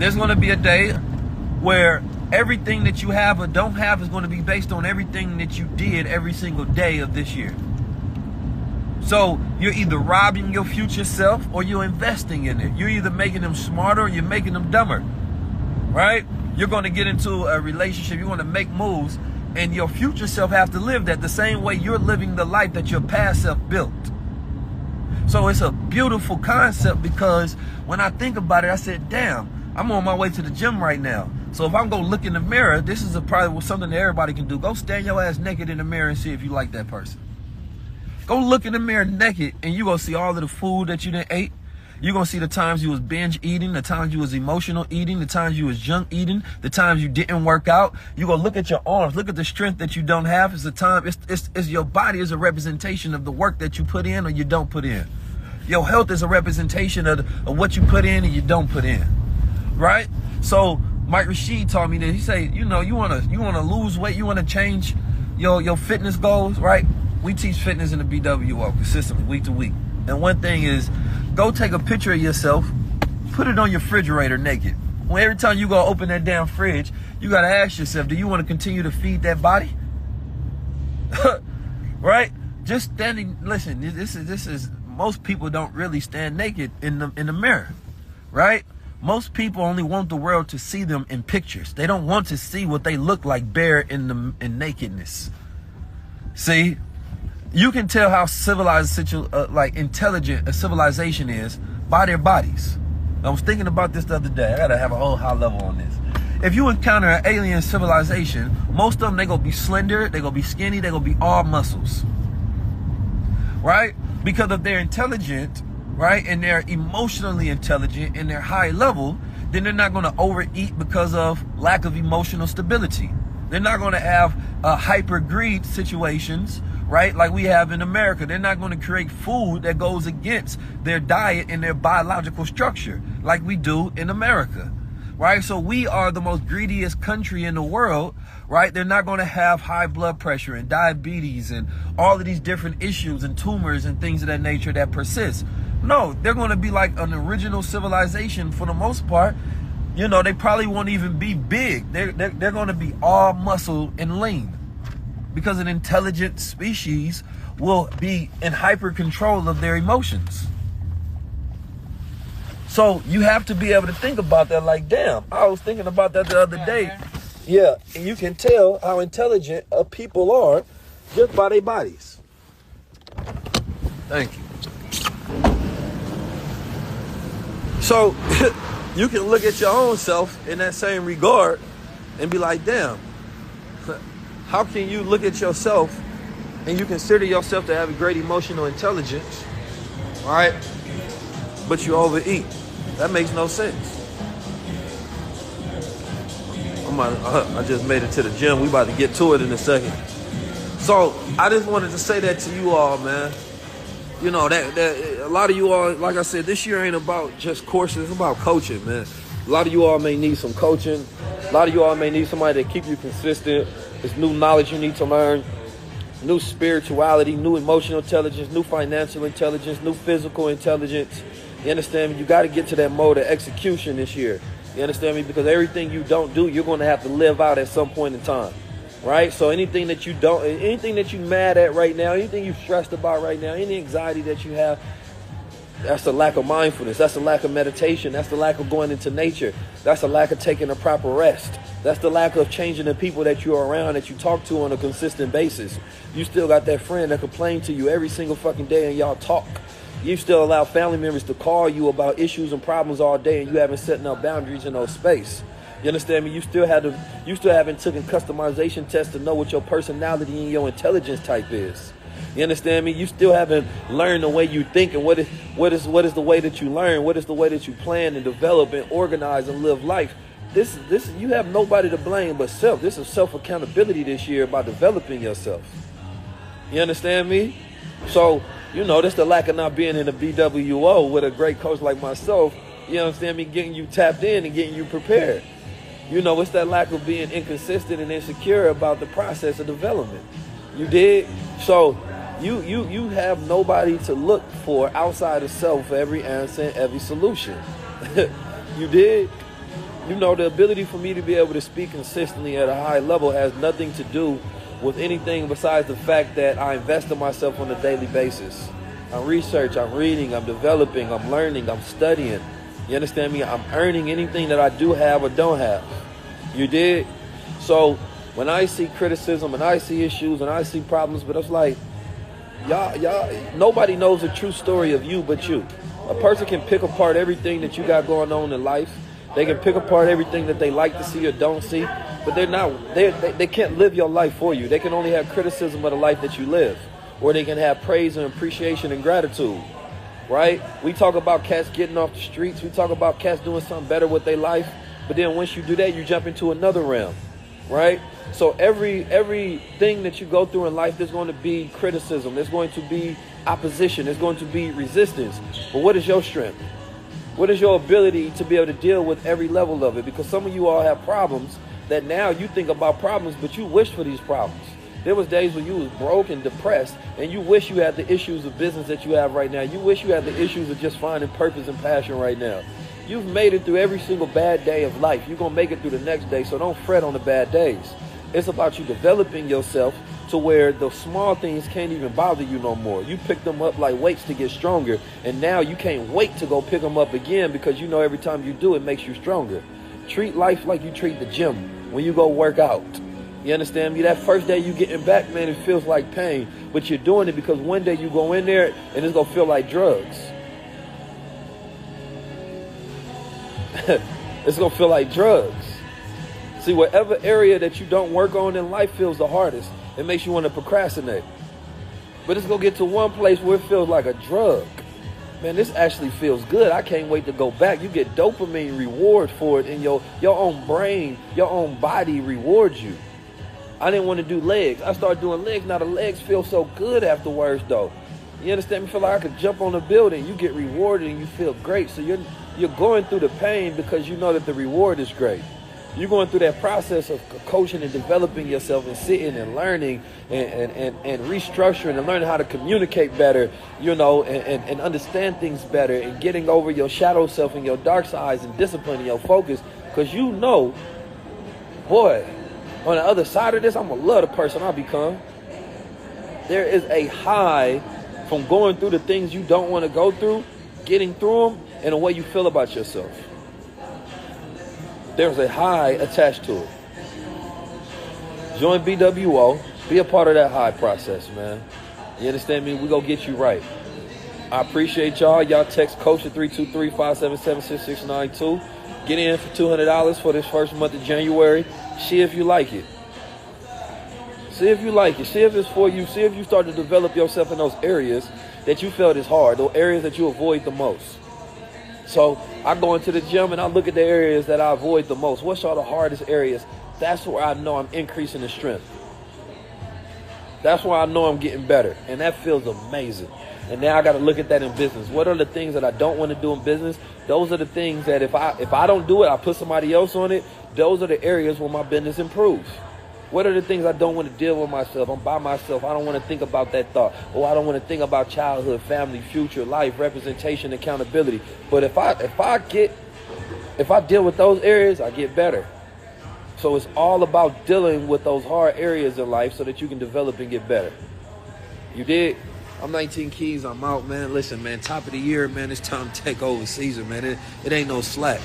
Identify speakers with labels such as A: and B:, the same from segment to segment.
A: There's going to be a day where everything that you have or don't have is going to be based on everything that you did every single day of this year. So you're either robbing your future self or you're investing in it. You're either making them smarter or you're making them dumber, right? You're going to get into a relationship. You're going to make moves, and your future self has to live that the same way you're living the life that your past self built. So it's a beautiful concept, because when I think about it, I said, damn, I'm on my way to the gym right now. So if I'm going to look in the mirror, this is probably something that everybody can do. Go stand your ass naked in the mirror and see if you like that person. Go look in the mirror naked, and you're going to see all of the food that you done ate. You're going to see the times you was binge eating, the times you was emotional eating, the times you was junk eating, the times you didn't work out. You're going to look at your arms, look at the strength that you don't have. It's the time, it's your body is a representation of the work that you put in or you don't put in. Your health is a representation of what you put in and you don't put in, right? So Mike Rashid taught me that. He said, you know, you want to lose weight, you want to change your fitness goals, right? We teach fitness in the BWO consistently, week to week. And one thing is, go take a picture of yourself, put it on your refrigerator naked. Well, every time you go open that damn fridge, you got to ask yourself, do you want to continue to feed that body? Right? Just standing, listen, this is, most people don't really stand naked in the mirror, right? Most people only want the world to see them in pictures. They don't want to see what they look like bare in nakedness. See? You can tell how civilized, intelligent a civilization is by their bodies. I was thinking about this the other day. I gotta have a whole high level on this. If you encounter an alien civilization, most of them, they gonna be slender, they gonna be skinny, they gonna be all muscles, right? Because if they're intelligent, right, and they're emotionally intelligent and they're high level, then they're not gonna overeat because of lack of emotional stability. They're not gonna have hyper greed situations, right, like we have in America. They're not going to create food that goes against their diet and their biological structure like we do in America, right? So we are the most greediest country in the world, right? They're not going to have high blood pressure and diabetes and all of these different issues and tumors and things of that nature that persist. No, they're going to be like an original civilization for the most part. You know, they probably won't even be big. They're going to be all muscle and lean. Because an intelligent species will be in hyper control of their emotions. So you have to be able to think about that like, damn, I was thinking about that the other day. Yeah, and you can tell how intelligent people are just by their bodies. Thank you. So you can look at your own self in that same regard and be like, damn, how can you look at yourself and you consider yourself to have a great emotional intelligence, all right, but you overeat? That makes no sense. I just made it to the gym. We about to get to it in a second. So I just wanted to say that to you all, man. You know, that a lot of you all, like I said, this year ain't about just courses. It's about coaching, man. A lot of you all may need some coaching. A lot of you all may need somebody to keep you consistent. There's new knowledge you need to learn, new spirituality, new emotional intelligence, new financial intelligence, new physical intelligence. You understand me? You got to get to that mode of execution this year. You understand me? Because everything you don't do, you're going to have to live out at some point in time, right? So anything that you don't, anything that you're mad at right now, anything you're stressed about right now, any anxiety that you have, that's a lack of mindfulness. That's a lack of meditation. That's the lack of going into nature. That's a lack of taking a proper rest. That's the lack of changing the people that you're around, that you talk to on a consistent basis. You still got that friend that complains to you every single fucking day and y'all talk. You still allow family members to call you about issues and problems all day and you haven't setting up boundaries in those space. You understand me? You still haven't taken customization tests to know what your personality and your intelligence type is. You understand me? You still haven't learned the way you think and what is the way that you learn, what is the way that you plan and develop and organize and live life. This you have nobody to blame but self. This is self-accountability this year by developing yourself. You understand me? So, you know, that's the lack of not being in the BWO with a great coach like myself. You understand me? Getting you tapped in and getting you prepared. You know, it's that lack of being inconsistent and insecure about the process of development. You did? So you have nobody to look for outside of self for every answer and every solution. You did? You know, the ability for me to be able to speak consistently at a high level has nothing to do with anything besides the fact that I invest in myself on a daily basis. I'm research, I'm reading, I'm developing, I'm learning, I'm studying. You understand me? I'm earning anything that I do have or don't have. You did? So when I see criticism and I see issues and I see problems, but it's like, y'all, nobody knows the true story of you but you. A person can pick apart everything that you got going on in life. They can pick apart everything that they like to see or don't see, but they can't live your life for you. They can only have criticism of the life that you live, or they can have praise and appreciation and gratitude, right? We talk about cats getting off the streets. We talk about cats doing something better with their life, but then once you do that, you jump into another realm, right? So everything that you go through in life, there's going to be criticism. There's going to be opposition. There's going to be resistance. But what is your strength? What is your ability to be able to deal with every level of it? Because some of you all have problems that now you think about problems, but you wish for these problems. There was days when you was broke and depressed, and you wish you had the issues of business that you have right now. You wish you had the issues of just finding purpose and passion right now. You've made it through every single bad day of life. You're going to make it through the next day, so don't fret on the bad days. It's about you developing yourself to where the small things can't even bother you no more. You pick them up like weights to get stronger, and now you can't wait to go pick them up again because you know every time you do it makes you stronger. Treat life like you treat the gym when you go work out. You understand me? That first day you getting back, man, it feels like pain, but you're doing it because one day you go in there and it's going to feel like drugs. It's going to feel like drugs. See, whatever area that you don't work on in life feels the hardest. It makes you want to procrastinate. But it's going to get to one place where it feels like a drug. Man, this actually feels good. I can't wait to go back. You get dopamine reward for it, and your own brain, your own body rewards you. I didn't want to do legs. I started doing legs. Now the legs feel so good afterwards, though. You understand me? Feel like I could jump on a building. You get rewarded and you feel great. So you're going through the pain because you know that the reward is great. You're going through that process of coaching and developing yourself and sitting and learning and restructuring and learning how to communicate better, you know, and understand things better and getting over your shadow self and your dark sides and disciplining your focus. Because you know, boy, on the other side of this, I'm going to love the person I become. There is a high from going through the things you don't want to go through, getting through them, and the way you feel about yourself. There's a high attached to it. Join BWO. Be a part of that high process, man. You understand me? We're going to get you right. I appreciate y'all. Y'all text Coach at 323-577-6692. Get in for $200 for this first month of January. See if you like it. See if you like it. See if it's for you. See if you start to develop yourself in those areas that you felt is hard, those areas that you avoid the most. So I go into the gym and I look at the areas that I avoid the most. What's all the hardest areas? That's where I know I'm increasing in strength. That's where I know I'm getting better. And that feels amazing. And now I got to look at that in business. What are the things that I don't want to do in business? Those are the things that if I don't do it, I put somebody else on it. Those are the areas where my business improves. What are the things I don't want to deal with myself? I'm by myself. I don't want to think about that thought. Or I don't want to think about childhood, family, future, life, representation, accountability. But if I deal with those areas, I get better. So it's all about dealing with those hard areas in life so that you can develop and get better. You did? I'm 19 Keys. I'm out, man. Listen, man, top of the year, man, it's time to take over season, man. It ain't no slack.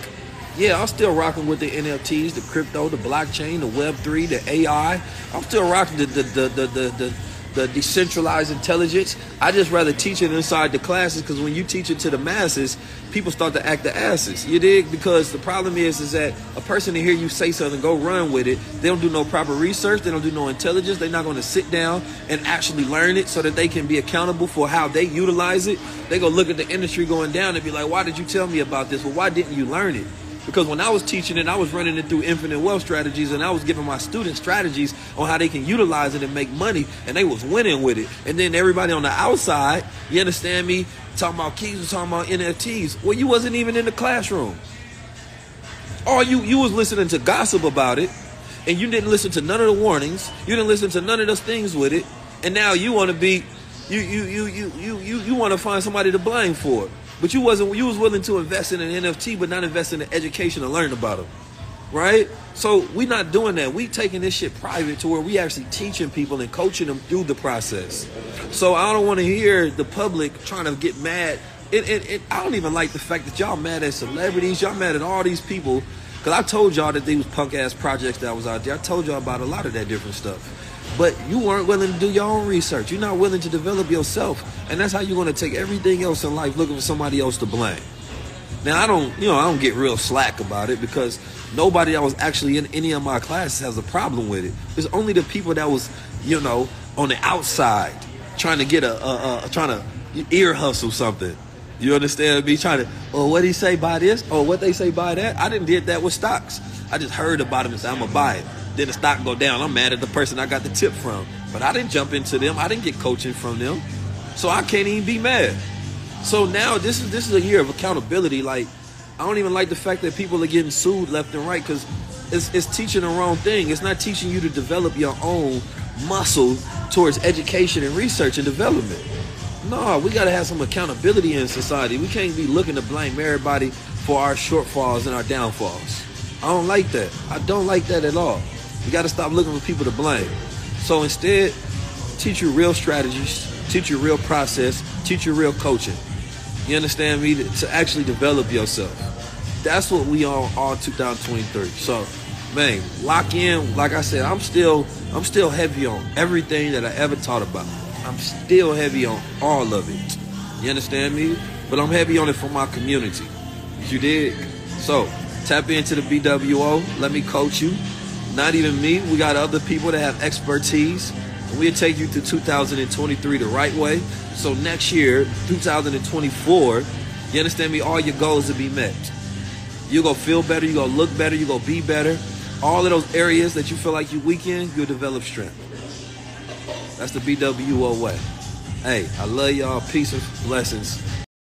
A: Yeah, I'm still rocking with the NFTs, the crypto, the blockchain, the Web3, the AI. I'm still rocking the decentralized intelligence. I just rather teach it inside the classes because when you teach it to the masses, people start to act the asses. You dig? Because the problem is that a person to hear you say something, go run with it. They don't do no proper research. They don't do no intelligence. They're not going to sit down and actually learn it so that they can be accountable for how they utilize it. They go look at the industry going down and be like, why did you tell me about this? Well, why didn't you learn it? Because when I was teaching it, I was running it through infinite wealth strategies, and I was giving my students strategies on how they can utilize it and make money, and they was winning with it. And then everybody on the outside, you understand me, talking about keys, was talking about NFTs. Well, you wasn't even in the classroom. Or you was listening to gossip about it, and you didn't listen to none of the warnings. You didn't listen to none of those things with it, and now you want to be, you want to find somebody to blame for it. But you was willing to invest in an NFT, but not invest in the education and learn about them, right? So we not doing that. We taking this shit private to where we actually teaching people and coaching them through the process. So I don't want to hear the public trying to get mad. I don't even like the fact that y'all mad at celebrities. Y'all mad at all these people. Because I told y'all that these was punk-ass projects that was out there. I told y'all about a lot of that different stuff. But you weren't willing to do your own research. You're not willing to develop yourself. And that's how you're going to take everything else in life looking for somebody else to blame. Now, I don't get real slack about it because nobody that was actually in any of my classes has a problem with it. It's only the people that was, on the outside trying to get trying to ear hustle something. You understand me? Trying to, what he say buy this? What they say buy that? I didn't did that with stocks. I just heard about it and said, I'm going to buy it. Then the stock go down. I'm mad at the person I got the tip from. But I didn't jump into them. I didn't get coaching from them. So I can't even be mad. So now this is a year of accountability. Like, I don't even like the fact that people are getting sued left and right because it's teaching the wrong thing. It's not teaching you to develop your own muscle towards education and research and development. No, we got to have some accountability in society. We can't be looking to blame everybody for our shortfalls and our downfalls. I don't like that. I don't like that at all. We got to stop looking for people to blame. So instead, teach you real strategies, teach you real process, teach you real coaching. You understand me? To actually develop yourself. That's what we on all 2023. So, man, lock in. Like I said, I'm still heavy on everything that I ever taught about. I'm still heavy on all of it. You understand me? But I'm heavy on it for my community. You dig? So, tap into the BWO. Let me coach you. Not even me. We got other people that have expertise. And we'll take you to 2023 the right way. So next year, 2024, you understand me? All your goals will be met. You're going to feel better. You're going to look better. You're going to be better. All of those areas that you feel like you're weak in, you'll develop strength. That's the BWO way. Hey, I love y'all. Peace and blessings.